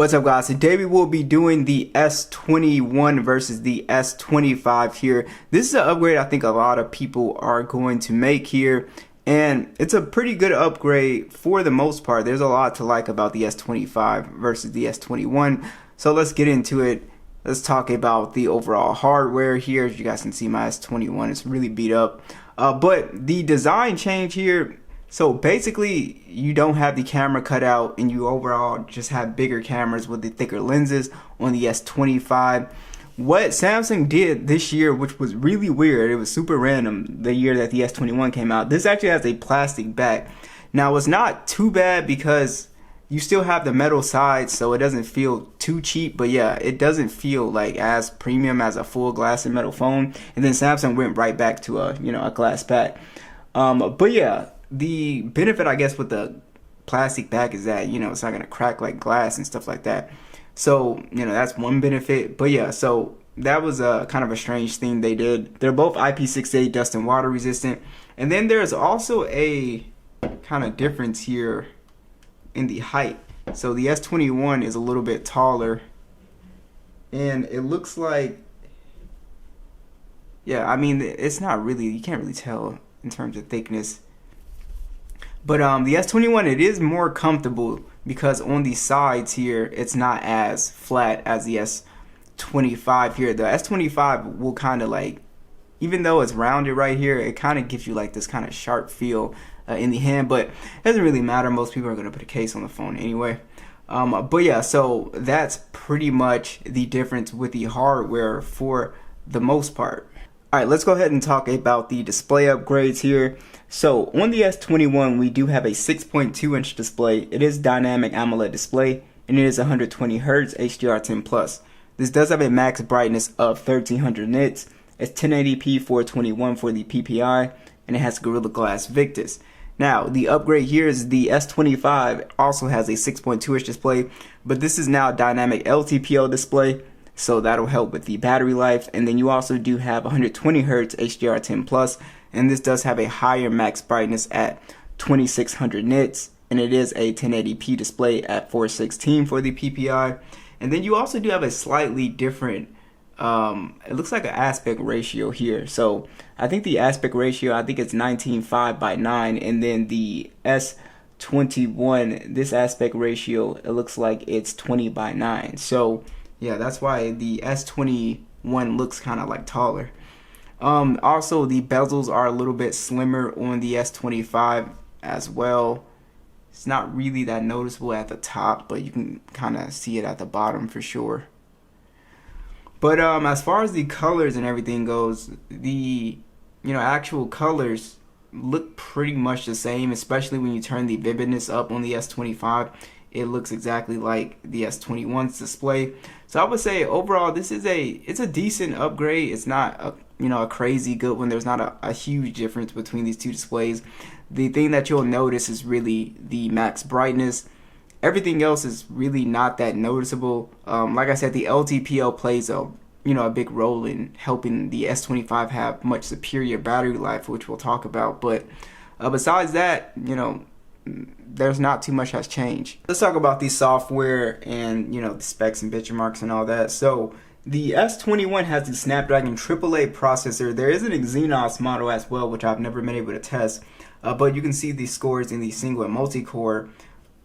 What's up, guys? Today we will be doing the S21 versus the S25 here. This is an upgrade I think a lot of people are going to make here, and it's a pretty good upgrade for the most part. There's a lot to like about the S25 versus the S21, so let's get into it. Let's talk about the overall hardware here. As you guys can see, my S21 is really beat up, but the design change here. So basically, you don't have the camera cut out, and you overall just have bigger cameras with the thicker lenses on the S25. What Samsung did this year, which was really weird, it was super random, the year that the S21 came out, this actually has a plastic back. Now, it's not too bad because you still have the metal sides, so it doesn't feel too cheap, but yeah, it doesn't feel like as premium as a full glass and metal phone. And then Samsung went right back to a glass back. But yeah, the benefit, I guess, with the plastic back is that, it's not going to crack like glass and stuff like that. So, that's one benefit. But yeah, so that was a kind of a strange thing they did. They're both IP68 dust and water resistant. And then there's also a kind of difference here in the height. So the S21 is a little bit taller. And it looks like, yeah, I mean, it's not really, you can't really tell in terms of thickness. But the S21, it is more comfortable because on the sides here, it's not as flat as the S25 here. The S25 will kind of like, even though it's rounded right here, it kind of gives you like this kind of sharp feel in the hand, but it doesn't really matter. Most people are going to put a case on the phone anyway. But yeah, so that's pretty much the difference with the hardware for the most part. Alright, let's go ahead and talk about the display upgrades here. So on the S21, we do have a 6.2 inch display. It is dynamic AMOLED display, and it is 120 Hz HDR10+. This does have a max brightness of 1300 nits. It's 1080p 421 for the PPI, and it has Gorilla Glass Victus. Now, the upgrade here is the S25 also has a 6.2 inch display, but this is now a dynamic LTPO display. So that'll help with the battery life. And then you also do have 120 Hz HDR10+, and this does have a higher max brightness at 2600 nits, and it is a 1080p display at 416 for the PPI. And then you also do have a slightly different, it looks like an aspect ratio here. So I think the aspect ratio, I think it's 19:5:9, and then the S21, this aspect ratio, it looks like it's 20:9. So yeah, that's why the S21 looks kind of like taller. Also, the bezels are a little bit slimmer on the S25 as well. It's not really that noticeable at the top, but you can kind of see it at the bottom for sure. But as far as the colors and everything goes, the actual colors look pretty much the same, especially when you turn the vividness up on the S25. It looks exactly like the S21's display. So I would say overall, this is it's a decent upgrade. It's not a crazy good one. There's not a huge difference between these two displays. The thing that you'll notice is really the max brightness. Everything else is really not that noticeable. Like I said, the LTPO plays a big role in helping the S25 have much superior battery life, which we'll talk about. But besides that, there's not too much has changed. Let's talk about the software and the specs and benchmarks and all that. So the S21 has the Snapdragon AAA processor. There is an Exynos model as well, which I've never been able to test, but you can see the scores in the single and multi-core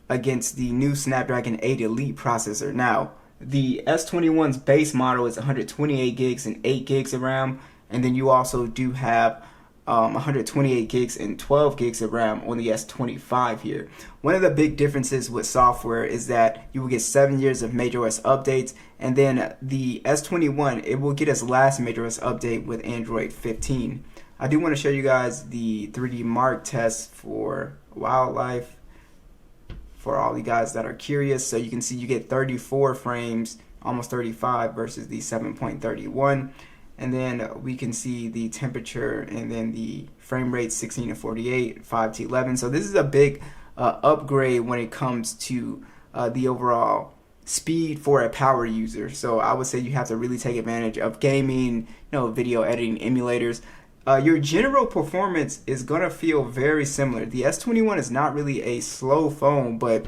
against the new Snapdragon 8 Elite processor. Now, the S21's base model is 128 gigs and 8 gigs of RAM, and then you also do have 128 gigs and 12 gigs of RAM on the S25 here. One of the big differences with software is that you will get 7 years of MageOS updates, and then the S21, it will get its last MageOS update with Android 15. I do want to show you guys the 3D Mark test for wildlife for all you guys that are curious. So you can see you get 34 frames, almost 35 versus the 7.31. And then we can see the temperature and then the frame rate 16 to 48, 5 to 11. So this is a big upgrade when it comes to the overall speed for a power user. So I would say you have to really take advantage of gaming, video editing emulators. Your general performance is gonna feel very similar. The S21 is not really a slow phone, but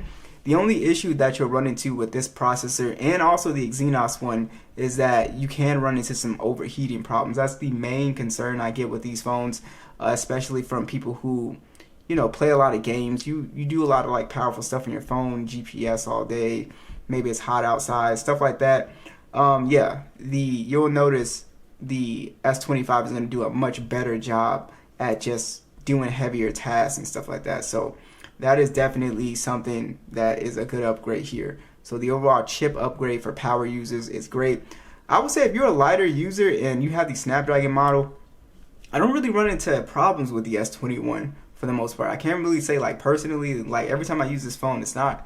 The only issue that you'll run into with this processor and also the Exynos one is that you can run into some overheating problems. That's the main concern I get with these phones, especially from people who, you know, play a lot of games. You do a lot of like powerful stuff on your phone, GPS all day. Maybe it's hot outside, stuff like that. Yeah, you'll notice the S25 is going to do a much better job at just doing heavier tasks and stuff like that. So that is definitely something that is a good upgrade here. So the overall chip upgrade for power users is great. I would say if you're a lighter user and you have the Snapdragon model, I don't really run into problems with the S21 for the most part. I can't really say like personally, like every time I use this phone, it's not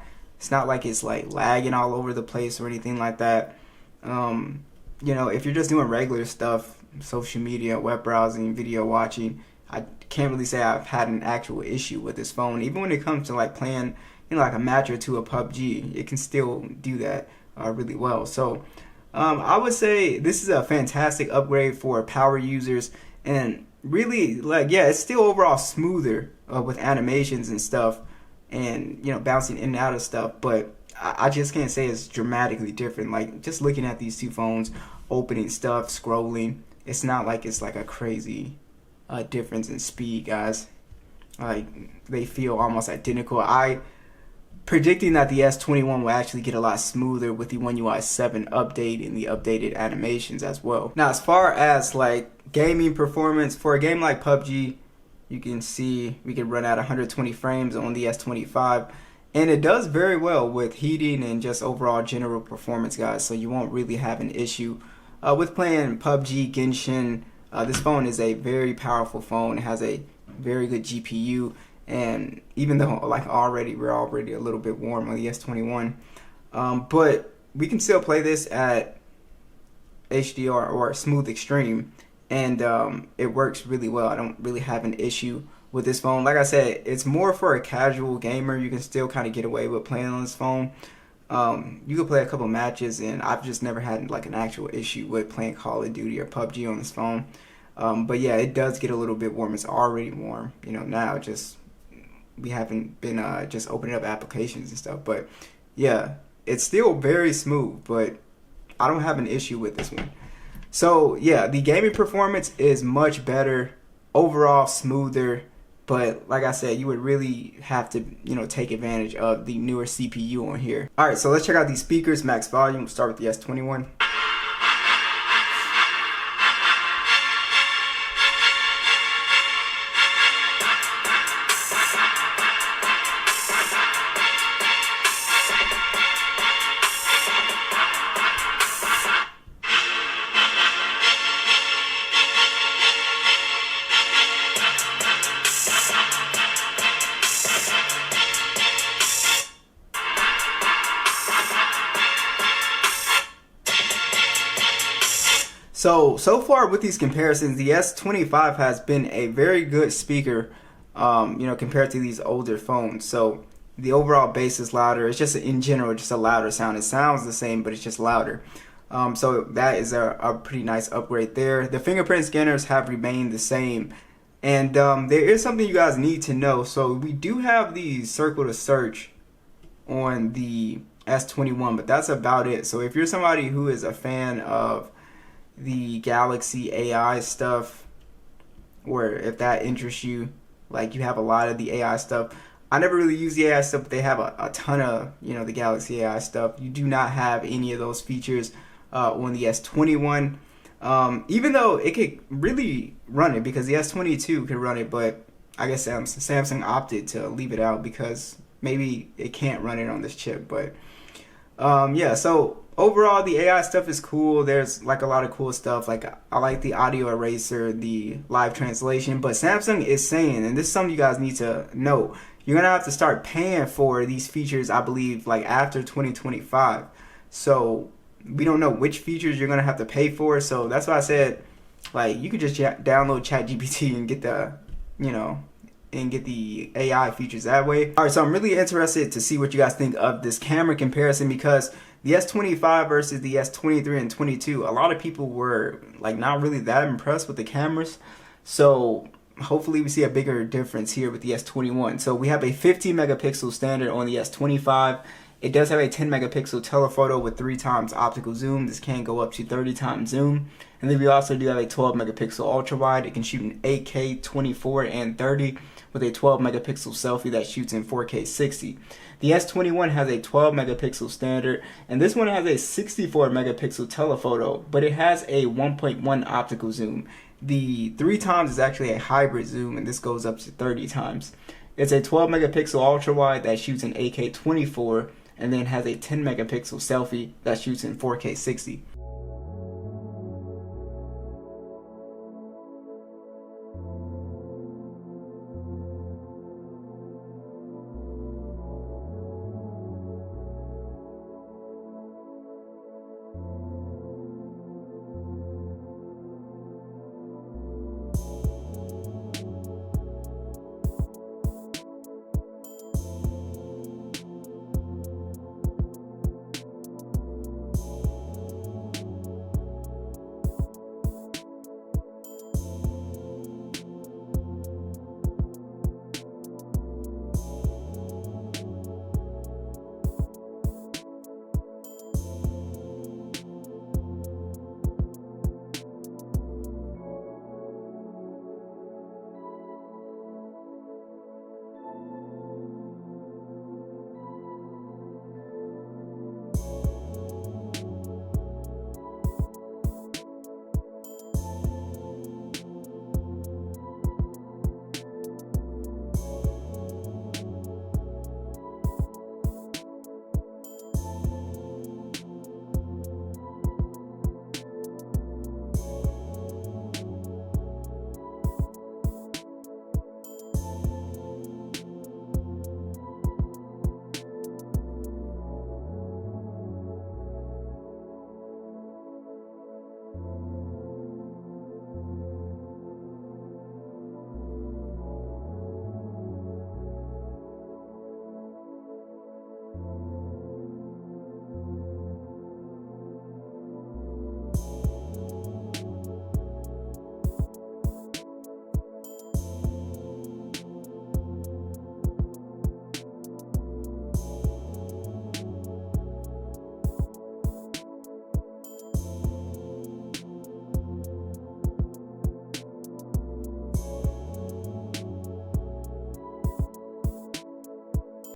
like it's like lagging all over the place or anything like that. You know, if you're just doing regular stuff, social media, web browsing, video watching, I can't really say I've had an actual issue with this phone. Even when it comes to like playing, you know, like a match or two of PUBG, it can still do that really well. So I would say this is a fantastic upgrade for power users, and really, like, yeah, it's still overall smoother with animations and stuff, and, you know, bouncing in and out of stuff, but I just can't say it's dramatically different. Like, just looking at these two phones, opening stuff, scrolling, it's not like it's like a crazy difference in speed, guys. Like, they feel almost identical. I predicting that the S21 will actually get a lot smoother with the One UI 7 update and the updated animations as well. Now, as far as like gaming performance for a game like PUBG, you can see we can run at 120 frames on the S25, and it does very well with heating and just overall general performance, guys. So you won't really have an issue with playing PUBG, Genshin. This phone is a very powerful phone. It has a very good GPU, and even though like we're already a little bit warm on the S21, but we can still play this at HDR or Smooth Extreme, and it works really well. I don't really have an issue with this phone. Like I said, it's more for a casual gamer. You can still kind of get away with playing on this phone. You can play a couple matches, and I've just never had like an actual issue with playing Call of Duty or PUBG on this phone. But yeah, it does get a little bit warm. It's already warm, you know, now. Just we haven't been just opening up applications and stuff. But yeah, it's still very smooth, but I don't have an issue with this one. So yeah, the gaming performance is much better, overall smoother. But like I said, you would really have to, you know, take advantage of the newer CPU on here. All right, so let's check out these speakers, max volume. We'll start with the S21. So far with these comparisons, the S25 has been a very good speaker, you know, compared to these older phones. So the overall bass is louder. It's just in general just a louder sound. It sounds the same, but it's just louder. So that is a pretty nice upgrade there. The fingerprint scanners have remained the same. And there is something you guys need to know. So we do have the circle to search on the S21, but that's about it. So if you're somebody who is a fan of the Galaxy AI stuff, or if that interests you, like you have a lot of the AI stuff. I never really use the AI stuff, but they have a ton of, you know, the Galaxy AI stuff. You do not have any of those features on the S21, even though it could really run it, because the S22 could run it, but I guess Samsung opted to leave it out because maybe it can't run it on this chip. But yeah, so overall, the AI stuff is cool. There's like a lot of cool stuff. Like I like the audio eraser, the live translation. But Samsung is saying, and this is something you guys need to know, you're gonna have to start paying for these features, I believe, like after 2025. So we don't know which features you're gonna have to pay for. So that's why I said, like, you could just download ChatGPT and get the, you know, and get the AI features that way. All right, so I'm really interested to see what you guys think of this camera comparison, because the S25 versus the S23 and 22, a lot of people were like not really that impressed with the cameras. So hopefully we see a bigger difference here with the S21. So we have a 50 megapixel standard on the S25, It does have a 10 megapixel telephoto with 3 times optical zoom. This can go up to 30 times zoom. And then we also do have a 12 megapixel ultra wide. It can shoot in 8K, 24, and 30 with a 12 megapixel selfie that shoots in 4K 60. The S21 has a 12 megapixel standard, and this one has a 64 megapixel telephoto, but it has a 1.1 optical zoom. The 3 times is actually a hybrid zoom, and this goes up to 30 times. It's a 12 megapixel ultra wide that shoots in 8K 24 and then has a 10 megapixel selfie that shoots in 4K 60.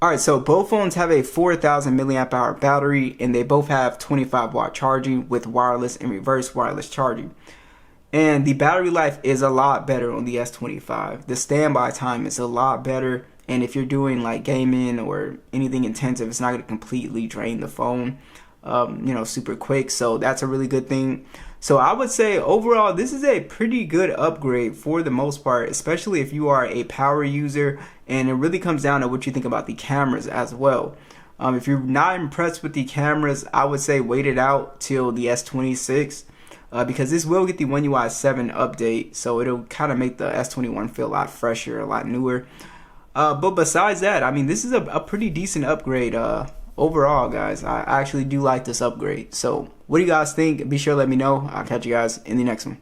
Alright, so both phones have a 4,000 milliamp hour battery, and they both have 25 watt charging with wireless and reverse wireless charging. And the battery life is a lot better on the S25. The standby time is a lot better, and if you're doing like gaming or anything intensive, it's not going to completely drain the phone, super quick. So that's a really good thing. So I would say overall, this is a pretty good upgrade for the most part, especially if you are a power user, and it really comes down to what you think about the cameras as well. If you're not impressed with the cameras, I would say wait it out till the S26, because this will get the One UI 7 update, so it'll kind of make the S21 feel a lot fresher, a lot newer. But besides that, I mean, this is a pretty decent upgrade overall, guys. I actually do like this upgrade. So what do you guys think? Be sure to let me know. I'll catch you guys in the next one.